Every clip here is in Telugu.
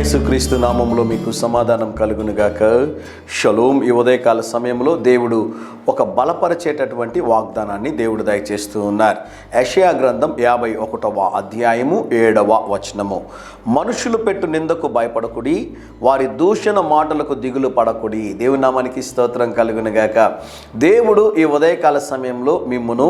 యేసుక్రీస్తు నామములో మీకు సమాధానం కలుగునుగాక. షలోమ్. ఈ ఉదయకాల సమయంలో దేవుడు ఒక బలపరిచేటటువంటి వాగ్దానాన్ని దేవుడు దయచేస్తూ ఉన్నారు. యెషయా గ్రంథం 51వ అధ్యాయము 7వ వచనము. మనుషులు పెట్టు నిందకు భయపడకుడి, వారి దూషణ మాటలకు దిగులు పడకుడి. దేవుని నామానికి స్తోత్రం కలుగునుగాక. దేవుడు ఈ ఉదయకాల సమయంలో మిమ్మును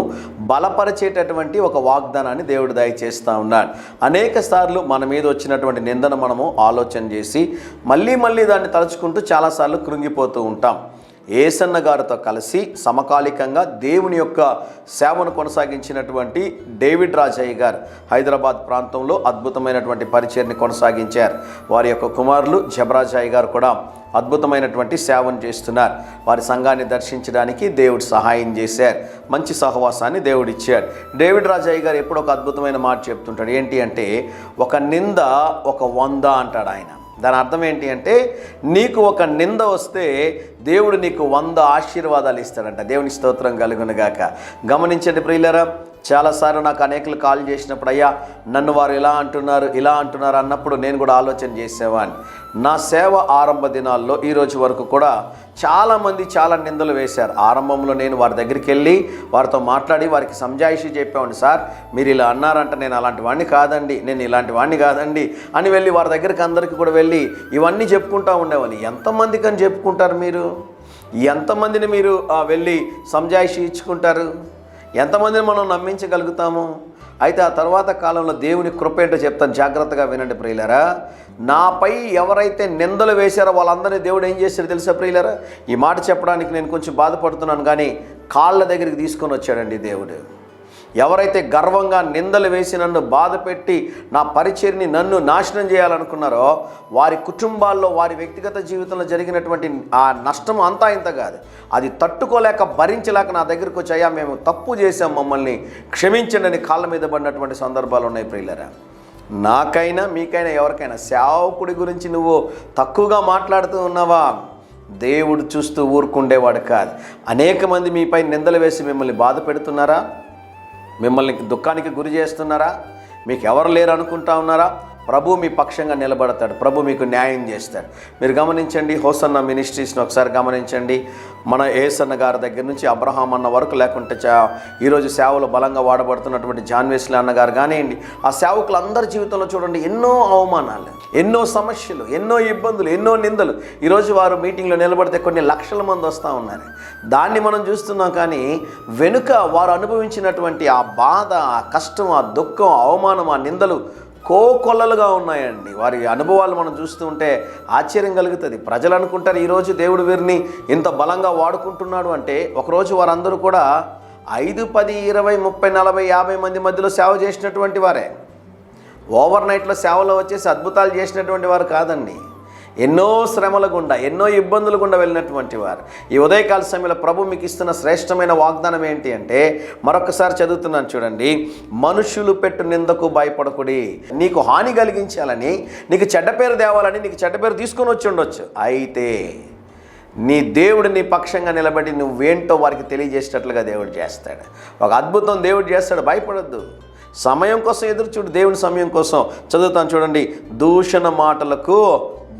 బలపరిచేటటువంటి ఒక వాగ్దానాన్ని దేవుడు దయచేస్తూ ఉన్నాడు. అనేక సార్లు మన మీద వచ్చినటువంటి నిందను మనము ఆలోచన చేసి మళ్ళీ దాన్ని తలుచుకుంటూ చాలాసార్లు కృంగిపోతూ ఉంటాం. యేసన్న గారితో కలిసి సమకాలికంగా దేవుని యొక్క సేవను కొనసాగించినటువంటి డేవిడ్ రాజయ్య గారు హైదరాబాద్ ప్రాంతంలో అద్భుతమైనటువంటి పరిచర్ని కొనసాగించారు. వారి యొక్క కుమారులు జబరాజయ్య గారు కూడా అద్భుతమైనటువంటి సేవను చేస్తున్నారు. వారి సంఘాన్ని దర్శించడానికి దేవుడు సహాయం చేశారు. మంచి సహవాసాన్ని దేవుడు ఇచ్చాడు. డేవిడ్ రాజయ్య గారు ఎప్పుడు ఒక అద్భుతమైన మాట చెప్తుంటాడు. ఏంటి అంటే, ఒక నింద ఒక 100 అంటాడు ఆయన. దాని అర్థం ఏంటి అంటే, నీకు ఒక నింద వస్తే దేవుడు నీకు 100 ఆశీర్వాదాలు ఇస్తాడంట. దేవుని స్తోత్రం కలుగునుగాక. గమనించండి ప్రియులారా, చాలాసార్లు నాకు అనేకులు కాల్ చేసినప్పుడు, అయ్యా నన్ను వారు ఇలా అంటున్నారు అన్నప్పుడు నేను కూడా ఆలోచన చేసేవాడిని. నా సేవ ఆరంభ దినాల్లో ఈరోజు వరకు కూడా చాలామంది చాలా నిందలు వేశారు. ఆరంభంలో నేను వారి దగ్గరికి వెళ్ళి వారితో మాట్లాడి వారికి సంజాయిషి చెప్పేవాడిని. సార్ మీరు ఇలా అన్నారంట, నేను అలాంటి వాడిని కాదండి, నేను ఇలాంటి వాడిని కాదండి అని వెళ్ళి వారి దగ్గరికి అందరికీ కూడా వెళ్ళి ఇవన్నీ చెప్పుకుంటూ ఉండేవాడిని. ఎంతమందికి అని చెప్పుకుంటారు మీరు? ఎంతమందిని మీరు వెళ్ళి సంజాయిషి ఇచ్చుకుంటారు? ఎంతమందిని మనం నమ్మించగలుగుతాము? అయితే ఆ తర్వాత కాలంలో దేవుని కృప ఏంటో చెప్తాను, జాగ్రత్తగా వినండి ప్రియులారా. నాపై ఎవరైతే నిందలు వేశారో వాళ్ళందరినీ దేవుడు ఏం చేశాడు తెలుసా ప్రియులారా? ఈ మాట చెప్పడానికి నేను కొంచెం బాధపడుతున్నాను, కానీ కాళ్ళ దగ్గరికి తీసుకొని వచ్చాడండి దేవుడు. ఎవరైతే గర్వంగా నిందలు వేసి నన్ను బాధ పెట్టి నా పరిచర్ని నన్ను నాశనం చేయాలనుకున్నారో వారి కుటుంబాల్లో వారి వ్యక్తిగత జీవితంలో జరిగినటువంటి ఆ నష్టం అంతా ఇంత కాదు, అది తట్టుకోలేక భరించలేక నా దగ్గరికి వచ్చి, అయ్యా మేము తప్పు చేశాం, మమ్మల్ని క్షమించండి అని కాళ్ళ మీద పడినటువంటి సందర్భాలు ఉన్నాయి ప్రియులారా. నాకైనా మీకైనా ఎవరికైనా సేవకుడి గురించి నువ్వు తక్కువగా మాట్లాడుతూ ఉన్నావా? దేవుడు చూస్తూ ఊరుకుండేవాడు కాదు. అనేక మంది మీపై నిందలు వేసి మిమ్మల్ని బాధ పెడుతున్నారా? మిమ్మల్ని దుఃఖానికి గురి చేస్తున్నారా? మీకు ఎవరు లేరు అనుకుంటా ఉన్నారా? ప్రభు మీ పక్షంగా నిలబడతాడు. ప్రభు మీకు న్యాయం చేస్తాడు. మీరు గమనించండి, హోసన్న మినిస్ట్రీస్ని ఒకసారి గమనించండి. మన యేసన్న గారి దగ్గర నుంచి అబ్రహాం అన్న వరకు, లేకుంటే ఈరోజు సేవలో బలంగా వాడబడుతున్నటువంటి జాన్ వెస్లీ అన్నగారు కానివ్వండి, ఆ సేవకులందరి జీవితంలో చూడండి ఎన్నో అవమానాలు, ఎన్నో సమస్యలు, ఎన్నో ఇబ్బందులు, ఎన్నో నిందలు. ఈరోజు వారు మీటింగ్లో నిలబడితే కొన్ని లక్షల మంది వస్తూ ఉన్నారు. దాన్ని మనం చూస్తున్నాం, కానీ వెనుక వారు అనుభవించినటువంటి ఆ బాధ, ఆ కష్టం, ఆ దుఃఖం, అవమానం, ఆ నిందలు కోకొల్లలుగా ఉన్నాయండి. వారి అనుభవాలు మనం చూస్తూ ఉంటే ఆశ్చర్యం కలుగుతుంది. ప్రజలు అనుకుంటారు ఈరోజు దేవుడు వీరిని ఇంత బలంగా వాడుకుంటున్నాడు అంటే, ఒకరోజు వారందరూ కూడా 5, 10, 20, 30, 40, 50 మంది మధ్యలో సేవ చేసినటువంటి వారే. ఓవర్ నైట్లో సేవలో వచ్చేసి అద్భుతాలు చేసినటువంటి వారు కాదండి. ఎన్నో శ్రమల గుండా, ఎన్నో ఇబ్బందుల గుండా వెళ్ళినటువంటి వారు. ఈ ఉదయకాల సమయంలో ప్రభు మీకు ఇస్తున్న శ్రేష్టమైన వాగ్దానం ఏంటి అంటే, మరొకసారి చదువుతున్నాను చూడండి. మనుషులు పెట్టు నిందకు భయపడకుడి. నీకు హాని కలిగించాలని, నీకు చెడ్డ పేరు తేవాలని, నీకు చెడ్డ పేరు తీసుకొని వచ్చి ఉండొచ్చు. అయితే నీ దేవుడు నీ పక్షంగా నిలబడి నువ్వేంటో వారికి తెలియజేసేటట్లుగా దేవుడు చేస్తాడు. ఒక అద్భుతం దేవుడు చేస్తాడు. భయపడద్దు. సమయం కోసం ఎదురు చూడు, దేవుని సమయం కోసం. చదువుతాను చూడండి. దూషణ మాటలకు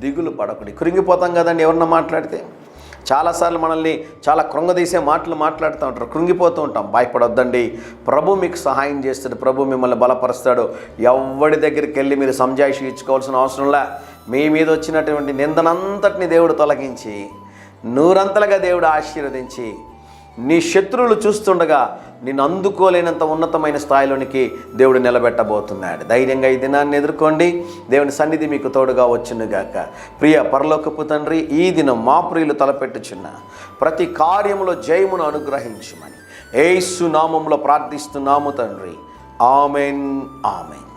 దిగులు పడకుడి. కృంగిపోతాం కదండి ఎవరన్నా మాట్లాడితే. చాలాసార్లు మనల్ని చాలా కృంగదీసే మాటలు మాట్లాడుతూ ఉంటారు, కృంగిపోతూ ఉంటాం. భయపడొద్దండి, ప్రభు మీకు సహాయం చేస్తాడు, ప్రభు మిమ్మల్ని బలపరుస్తాడు. ఎవరి దగ్గరికి వెళ్ళి మీరు సంజాయిషి ఇచ్చుకోవాల్సిన అవసరంలా. మీ మీద వచ్చినటువంటి నిందనంతటిని దేవుడు తొలగించి, నూరంతలుగా దేవుడు ఆశీర్వదించి, నీ శత్రువులు చూస్తుండగా నిన్ను అందుకోలేనంత ఉన్నతమైన స్థాయిలోనికి దేవుడు నిలబెట్టబోతున్నాడు. ధైర్యంగా ఈ దినాన్ని ఎదుర్కోండి. దేవుని సన్నిధి మీకు తోడుగా వచ్చునుగాక. ప్రియ పరలోకపు తండ్రి, ఈ దినం మా ప్రియులు తలపెట్టుచున్న ప్రతి కార్యములో జయమును అనుగ్రహించుమని యేసు నామములో ప్రార్థిస్తున్నాము తండ్రి. Amen, amen.